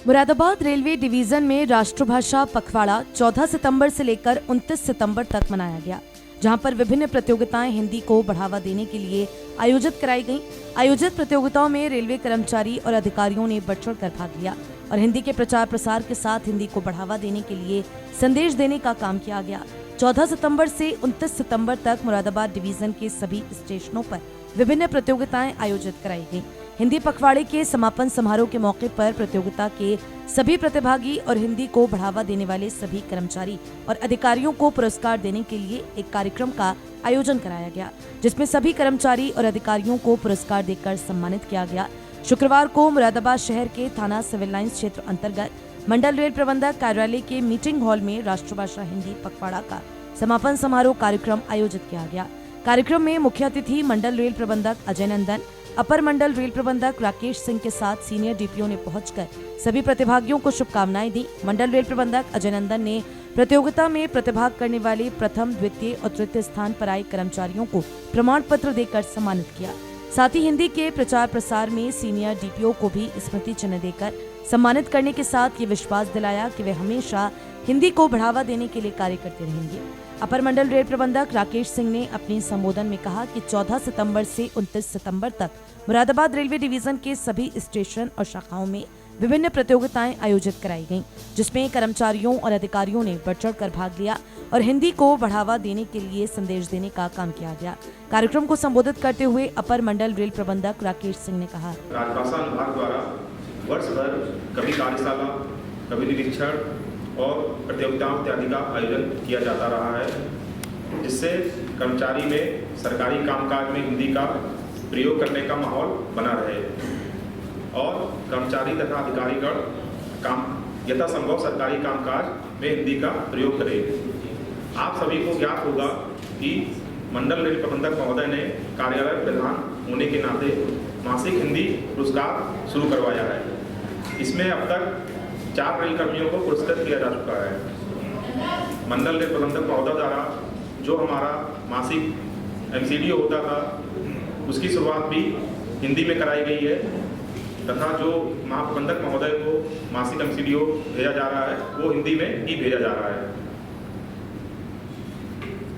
Moradabad railway division में राष्ट्रभाषा पखवाड़ा 14 सितंबर से लेकर 29 सितंबर तक मनाया गया, जहां पर विभिन्न प्रतियोगिताएं हिंदी को बढ़ावा देने के लिए आयोजित कराई गईं। आयोजित प्रतियोगिताओं में रेलवे कर्मचारी और अधिकारियों ने बढ़ चढ़ कर भाग लिया और हिंदी के प्रचार प्रसार के साथ हिंदी को बढ़ावा देने के लिए संदेश देने का काम किया गया। 14 सितंबर से 29 सितंबर तक मुरादाबाद डिवीजन के सभी स्टेशनों पर विभिन्न प्रतियोगिताएं आयोजित कराई गईं। हिंदी पखवाड़े के समापन समारोह के मौके पर प्रतियोगिता के सभी प्रतिभागी और हिंदी को बढ़ावा देने वाले सभी कर्मचारी और अधिकारियों को पुरस्कार देने के लिए एक कार्यक्रम का आयोजन कराया गया, जिसमें सभी कर्मचारी और अधिकारियों को पुरस्कार देकर सम्मानित किया गया। शुक्रवार को मुरादाबाद शहर के थाना सिविल लाइंस क्षेत्र अंतर्गत मंडल रेल प्रबंधक कार्यालय के मीटिंग हॉल में राष्ट्रभाषा हिंदी पखवाड़ा का समापन समारोह कार्यक्रम आयोजित किया गया। कार्यक्रम में मुख्य अतिथि मंडल रेल प्रबंधक अजय नंदन, अपर मंडल रेल प्रबंधक राकेश सिंह के साथ सीनियर डीपीओ ने पहुंचकर सभी प्रतिभागियों को शुभकामनाएं दी। मंडल रेल प्रबंधक अजय नंदन ने प्रतियोगिता में प्रतिभाग करने वाले प्रथम, द्वितीय और तृतीय स्थान पर आए कर्मचारियों को प्रमाण पत्र देकर सम्मानित किया। साथ ही हिंदी के प्रचार प्रसार में सीनियर डीपीओ को भी स्मृति चिन्ह देकर सम्मानित करने के साथ ये विश्वास दिलाया कि वे हमेशा हिंदी को बढ़ावा देने के लिए कार्य करते रहेंगे। अपर मंडल रेल प्रबंधक राकेश सिंह ने अपने संबोधन में कहा कि 14 सितंबर से 29 सितंबर तक मुरादाबाद रेलवे डिवीजन के सभी स्टेशन और शाखाओं में विभिन्न प्रतियोगिताएं आयोजित कराई गईं, जिसमें कर्मचारियों और अधिकारियों ने बढ़ चढ़ कर भाग लिया और हिंदी को बढ़ावा देने के लिए संदेश देने का काम किया गया। कार्यक्रम को संबोधित करते हुए अपर मंडल रेल प्रबंधक राकेश सिंह ने कहा, राजभाषा विभाग द्वारा वर्ष भर कभी कार्यशाला, कभी निरीक्षण और प्रतियोगिताओं इत्यादि का आयोजन किया जाता रहा है, जिससे कर्मचारी में सरकारी कामकाज में हिंदी का प्रयोग करने का माहौल बना रहे और कर्मचारी तथा अधिकारीगण यथासंभव सरकारी कामकाज में हिंदी का प्रयोग करें। आप सभी को ज्ञात होगा कि मंडल रेल प्रबंधक महोदय ने कार्यालय प्रधान होने के नाते मासिक हिंदी पुरस्कार शुरू करवाया है। इसमें अब तक 4 रेल कर्मियों को पुरस्कृत किया जा चुका है। मंडल रेल प्रबंधक महोदय द्वारा जो हमारा मासिक एमसीडीओ होता था, उसकी शुरुआत भी हिंदी में कराई गई है तथा जो महाप्रबंधक महोदय को मासिक एमसीडीओ भेजा जा रहा है वो हिंदी में ही भेजा जा रहा है।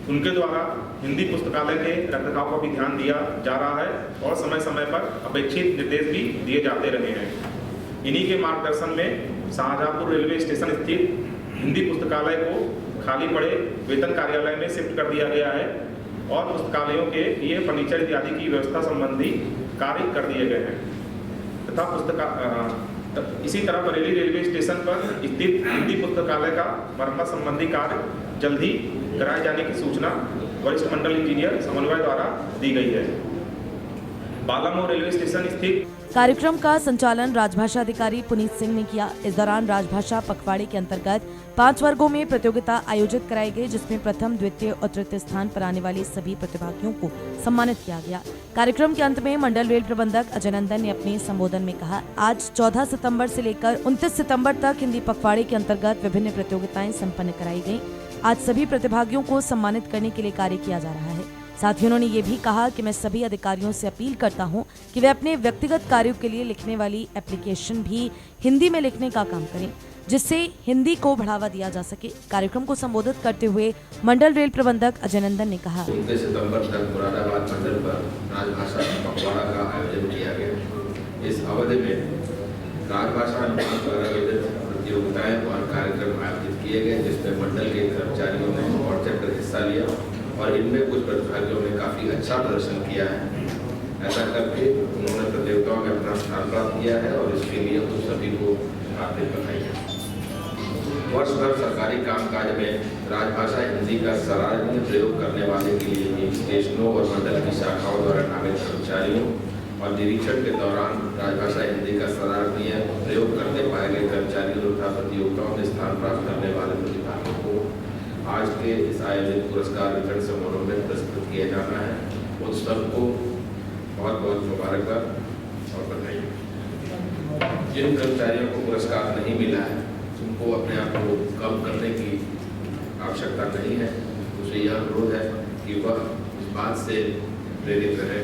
उनके द्वारा हिंदी पुस्तकालय के रखरखाव का भी ध्यान दिया जा रहा है और समय समय पर अपेक्षित निर्देश भी दिए जाते रहे हैं। इन्हीं के मार्गदर्शन में शाहजहांपुर रेलवे स्टेशन स्थित हिंदी पुस्तकालय को खाली पड़े वेतन कार्यालय में शिफ्ट कर दिया गया है और पुस्तकालयों के लिए फर्नीचर इत्यादि की व्यवस्था संबंधी कार्य कर दिए गए हैं तथा इसी तरह बरेली रेलवे स्टेशन पर स्थित हिंदी पुस्तकालय का मरम्मत संबंधी कार्य जल्द ही कराए जाने की सूचना वरिष्ठ मंडल इंजीनियर समन्वय द्वारा दी गई है। बालामोर रेलवे स्टेशन स्थित कार्यक्रम का संचालन राजभाषा अधिकारी पुनीत सिंह ने किया। इस दौरान राजभाषा पखवाड़े के अंतर्गत 5 वर्गों में प्रतियोगिता आयोजित कराई गई, जिसमें प्रथम, द्वितीय और तृतीय स्थान पर आने वाले सभी प्रतिभागियों को सम्मानित किया गया। कार्यक्रम के अंत में मंडल रेल प्रबंधक अजय नंदन ने अपने संबोधन में कहा, आज 14 सितंबर से लेकर 29 सितंबर तक हिंदी पखवाड़े के अंतर्गत विभिन्न प्रतियोगिताएं संपन्न कराई गयी। आज सभी प्रतिभागियों को सम्मानित करने के लिए कार्य किया जा रहा है। साथ ही उन्होंने ये भी कहा कि मैं सभी अधिकारियों से अपील करता हूं कि वे अपने व्यक्तिगत कार्यों के लिए लिखने वाली एप्लीकेशन भी हिंदी में लिखने का काम करें, जिससे हिंदी को बढ़ावा दिया जा सके। कार्यक्रम को संबोधित करते हुए मंडल रेल प्रबंधक अजय नंदन ने कहा, 19 सितंबर तक मुरादाबाद मंडल पर राजभाषा पखवाड़ा का आयोजन किया गया। इस अवधि में राजभाषा विभाग द्वारा विविध प्रतियोगिताएं और कार्यक्रम आयोजित किए गए, जिसमें मंडल के कर्मचारियों ने बढ़ चढ़कर हिस्सा लिया और इनमें कुछ प्रतिभागियों ने काफ़ी अच्छा प्रदर्शन किया है। ऐसा करके उन्होंने प्रतियोगिताओं में अपना स्थान प्राप्त किया है और इसके लिए उन सभी को हार्दिक बधाई है। वर्ष भर सरकारी कामकाज में राजभाषा हिंदी का सराहनीय प्रयोग करने वाले के लिए स्टेशनों और मंडल की शाखाओं द्वारा नामित कर्मचारियों और निरीक्षण के दौरान राजभाषा हिंदी का सराहनीय प्रयोग करने पाए गए कर्मचारियों तथा प्रतियोगिताओं में स्थान प्राप्त करने वाले प्रतिभागियों को आज के इस आयोजित पुरस्कार वितरण समारोह में प्रस्तुत किया जाना है। उन सबको बहुत बहुत मुबारकबाद और बधाई। जिन कर्मचारियों को पुरस्कार नहीं मिला है उनको अपने आप को कम करने की आवश्यकता नहीं है। उसे यह अनुरोध है कि वह इस बात से प्रेरित रहे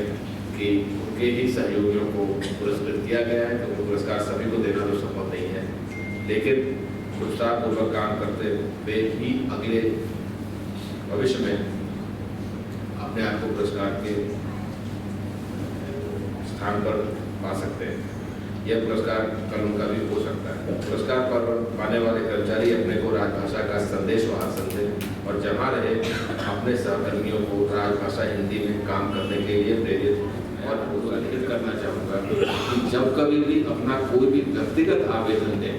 कि उनके ही सहयोगियों को पुरस्कृत किया गया है, क्योंकि पुरस्कार सभी को देना तो संभव नहीं है। लेकिन उत्साहपूर्वक काम करते हुए ही अगले भविष्य में अपने आप को पुरस्कार के स्थान पर पा सकते हैं। यह पुरस्कार कल उनका भी हो सकता है। पुरस्कार पर पाने वाले कर्मचारी अपने को राजभाषा का संदेश वहाँ दें और जहाँ रहे अपने सहकर्मियों को राजभाषा हिंदी में काम करने के लिए प्रेरित और प्रोत्साहित करना चाहूँगा कि जब कभी भी अपना कोई भी व्यक्तिगत आवेदन दें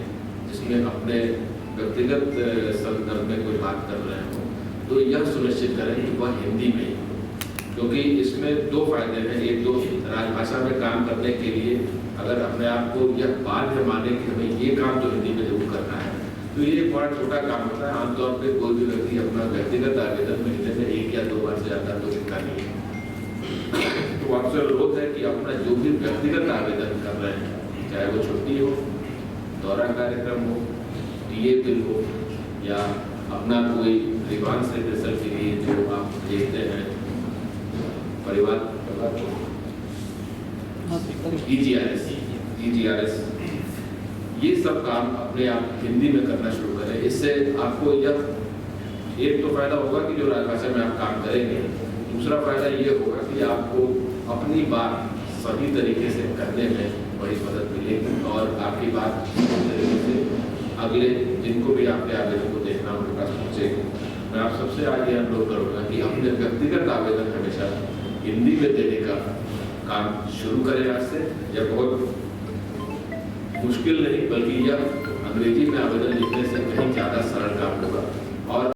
जिसमें अपने व्यक्तिगत संदर्भ में कोई बात कर रहे हो तो यह सुनिश्चित करें कि वह हिंदी में, क्योंकि इसमें दो फायदे हैं। एक तो राजभाषा में काम करने के लिए अगर अपने आप को यह बाध्य माने कि हमें ये काम तो हिंदी में जरूर करना है तो ये बड़ा छोटा काम होता है। आमतौर पे कोई भी व्यक्ति अपना व्यक्तिगत आवेदन महीने में 1 या 2 बार से ज़्यादा तो लिखता नहीं है। तो आपसे अनुरोध है कि अपना जो भी व्यक्तिगत आवेदन कर रहे हैं, चाहे वो छुट्टी हो, दौरा कार्यक्रम हो, टीए बिल हो या अपना कोई ग्रीवांस रिड्रेसल के लिए जो आप देखते हैं परिवार EGRS, ये सब काम अपने आप हिंदी में करना शुरू करें। इससे आपको यह एक तो फायदा होगा कि जो राजभाषा में आप काम करेंगे, दूसरा फायदा ये होगा कि आपको अपनी बात सही तरीके से करने में बड़ी मदद मिलेगी और आपकी बात सही तरीके से अगले जिनको भी आपके आवेदन को देखना उनके पास पहुँचेगी। मैं आप सबसे आज ये अनुरोध करूँगा कि अपने व्यक्तिगत आवेदन हमेशा हिंदी में देने का काम शुरू करें। आज से यह बहुत मुश्किल नहीं बल्कि यह अंग्रेजी में आवेदन लिखने से कहीं ज़्यादा सरल काम होगा। और